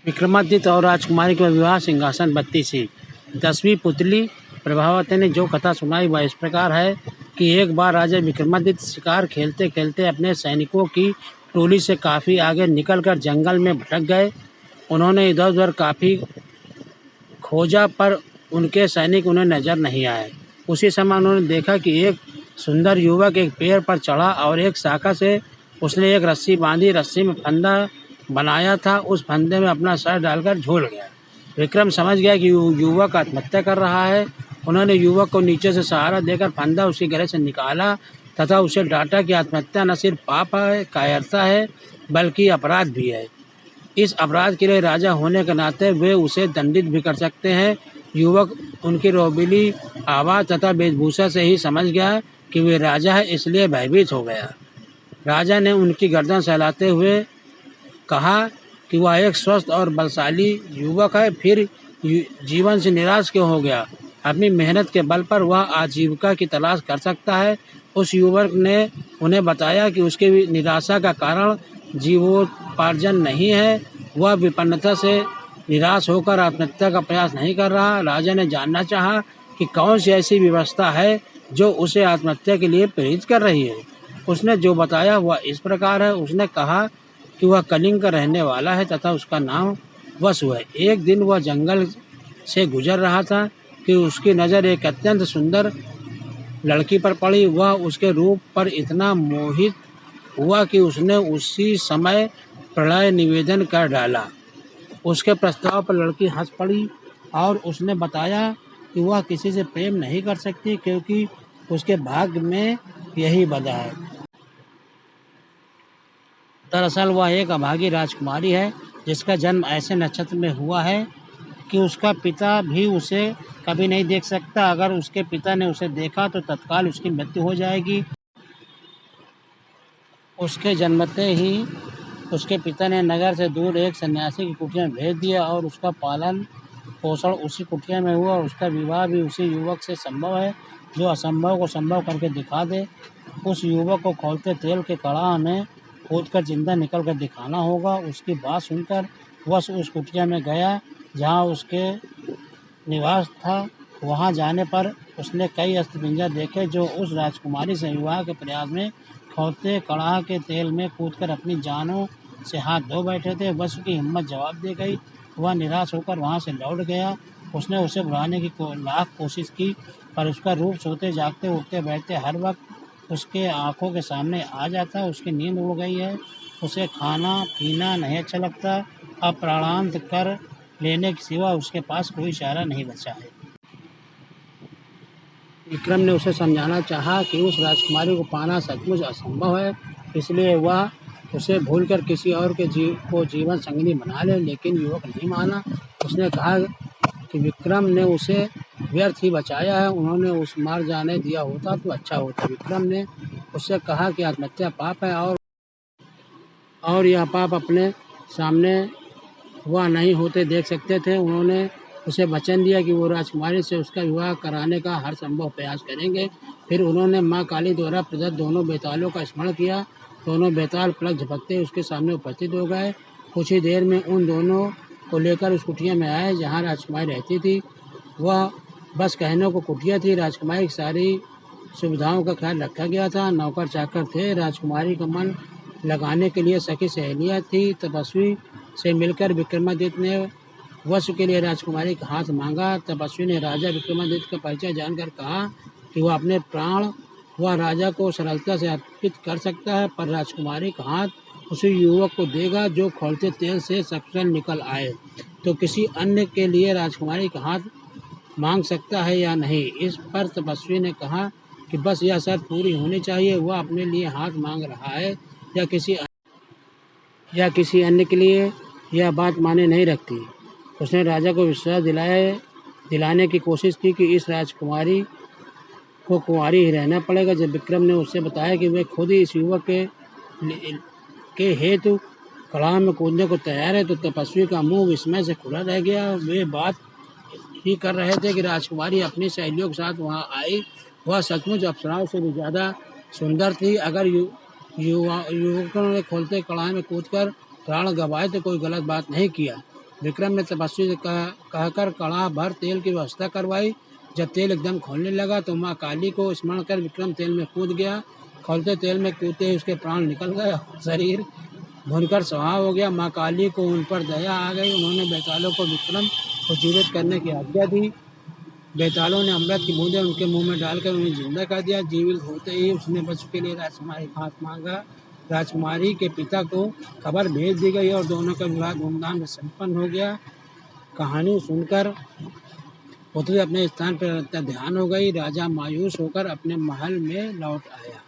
विक्रमादित्य और राजकुमारी का विवाह सिंहासन बत्ती से। 10वीं पुतली प्रभावती ने जो कथा सुनाई वह इस प्रकार है कि एक बार राजा विक्रमादित्य शिकार खेलते खेलते अपने सैनिकों की टोली से काफ़ी आगे निकलकर जंगल में भटक गए। उन्होंने इधर उधर काफ़ी खोजा पर उनके सैनिक उन्हें नजर नहीं आए। उसी समय उन्होंने देखा कि एक सुंदर युवक एक पेड़ पर चढ़ा और एक शाखा से उसने एक रस्सी बांधी, रस्सी में फंदा बनाया था, उस फंदे में अपना सर डालकर झूल गया। विक्रम समझ गया कि युवक आत्महत्या कर रहा है। उन्होंने युवक को नीचे से सहारा देकर फंदा उसके गले से निकाला तथा उसे डांटा कि आत्महत्या न सिर्फ पाप है, कायरता है, बल्कि अपराध भी है। इस अपराध के लिए राजा होने के नाते वे उसे दंडित भी कर सकते हैं। युवक उनकी रोबीली आवाज़ तथा वेशभूषा से ही समझ गया कि वे राजा है, इसलिए भयभीत हो गया। राजा ने उनकी गर्दन सहलाते हुए कहा कि वह एक स्वस्थ और बलशाली युवक है, फिर जीवन से निराश क्यों हो गया? अपनी मेहनत के बल पर वह आजीविका की तलाश कर सकता है। उस युवक ने उन्हें बताया कि उसकी निराशा का कारण जीवोपार्जन नहीं है, वह विपन्नता से निराश होकर आत्महत्या का प्रयास नहीं कर रहा। राजा ने जानना चाहा कि कौन सी ऐसी व्यवस्था है जो उसे आत्महत्या के लिए प्रेरित कर रही है। उसने जो बताया वह इस प्रकार है। उसने कहा कि वह कलिंग का रहने वाला है तथा उसका नाम वसु है। एक दिन वह जंगल से गुजर रहा था कि उसकी नज़र एक अत्यंत सुंदर लड़की पर पड़ी। वह उसके रूप पर इतना मोहित हुआ कि उसने उसी समय प्रलय निवेदन कर डाला। उसके प्रस्ताव पर लड़की हंस पड़ी और उसने बताया कि वह किसी से प्रेम नहीं कर सकती क्योंकि उसके भाग्य में यही बंधा है। दरअसल वह एक अभागी राजकुमारी है जिसका जन्म ऐसे नक्षत्र में हुआ है कि उसका पिता भी उसे कभी नहीं देख सकता। अगर उसके पिता ने उसे देखा तो तत्काल उसकी मृत्यु हो जाएगी। उसके जन्मते ही उसके पिता ने नगर से दूर एक सन्यासी की कुटिया में भेज दिया और उसका पालन पोषण उसी कुटिया में हुआ। उसका विवाह भी उसी युवक से संभव है जो असंभव को संभव करके दिखा दे। उस युवक को खौलते तेल के कड़ाह में कूदकर जिंदा निकल कर दिखाना होगा। उसकी बात सुनकर वह उस कुटिया में गया जहाँ उसके निवास था। वहाँ जाने पर उसने कई अस्थिपिंजर देखे जो उस राजकुमारी से विवाह के प्रयास में खौलते कड़ाह के तेल में कूदकर अपनी जानों से हाथ धो बैठे थे। वसु की हिम्मत जवाब दे गई। वह निराश होकर वहाँ से लौट गया। उसने उसे बुलाने की लाख कोशिश की पर उसका रूप सोते जागते उठते बैठते हर वक्त उसके आंखों के सामने आ जाता। उसकी नींद उड़ गई है। उसे खाना पीना नहीं अच्छा लगता। अब प्राणांत कर लेने के सिवा उसके पास कोई चारा नहीं बचा है। विक्रम ने उसे समझाना चाहा कि उस राजकुमारी को पाना सचमुच असंभव है, इसलिए वह उसे भूलकर किसी और के जीवन संगिनी बना ले, लेकिन युवक नहीं माना। उसने कहा कि विक्रम ने उसे व्यर्थ ही बचाया है, उन्होंने उस मार जाने दिया होता तो अच्छा होता। विक्रम ने उससे कहा कि आत्महत्या पाप है और यह पाप अपने सामने वह नहीं होते देख सकते थे। उन्होंने उसे वचन दिया कि वो राजकुमारी से उसका विवाह कराने का हर संभव प्रयास करेंगे। फिर उन्होंने माँ काली द्वारा प्रदत्त दोनों बेतालों का स्मरण किया। दोनों बेताल पलक झपकते उसके सामने उपस्थित हो गए। कुछ ही देर में उन दोनों को लेकर उस कुटिया में आए जहाँ राजकुमारी रहती थी। वह बस कहने को कुटिया थी। राजकुमारी की सारी सुविधाओं का ख्याल रखा गया था। नौकर चाकर थे। राजकुमारी का मन लगाने के लिए सखी सहेलियाँ थी। तपस्वी से मिलकर विक्रमादित्य ने वसु के लिए राजकुमारी का हाथ मांगा। तपस्वी ने राजा विक्रमादित्य का परिचय जानकर कहा कि वह अपने प्राण वह राजा को सरलता से अर्पित कर सकता है, पर राजकुमारी का हाथ उसी युवक को देगा जो खौलते तेल से सकुशल निकल आए। तो किसी अन्य के लिए राजकुमारी का हाथ मांग सकता है या नहीं? इस पर तपस्वी ने कहा कि बस यह शर्त पूरी होनी चाहिए। वह अपने लिए हाथ मांग रहा है या किसी अन्य के लिए, यह बात माने नहीं रखती। उसने राजा को विश्वास दिलाने की कोशिश की कि इस राजकुमारी को कुंवारी ही रहना पड़ेगा। जब विक्रम ने उससे बताया कि वे खुद ही इस युवक के हेतु कड़ाह में कूदने को तैयार है तो तपस्वी का मुंह विस्मय से खुला रह गया। वे बात ही कर रहे थे कि राजकुमारी अपनी सहेलियों के साथ वहाँ आई। वह सचमुच अप्सराओं से भी ज़्यादा सुंदर थी। अगर युवकों ने खोलते कड़ाह में कूदकर प्राण गंवाए तो कोई गलत बात नहीं किया। विक्रम ने तपस्वी से कहकर कड़ाह भर तेल की व्यवस्था करवाई। जब तेल एकदम खोलने लगा तो माँ काली को स्मरण कर विक्रम तेल में कूद गया। खोलते तेल में कूदते ही उसके प्राण निकल गए, शरीर भूनकर स्वभाव हो गया। माँ काली को उन पर दया आ गई। उन्होंने बेतालों को विक्रम को जीवित करने की आज्ञा दी। बेतालों ने अमृत की बूंदें उनके मुंह में डालकर उन्हें जिंदा कर दिया। जीवित होते ही उसने बच्चों के लिए राजकुमारी का हाथ मांगा। राजकुमारी के पिता को खबर भेज दी गई और दोनों का विवाह धूमधाम से संपन्न हो गया। कहानी सुनकर पुत्री अपने स्थान पर ध्यान हो गई। राजा मायूस होकर अपने महल में लौट आया।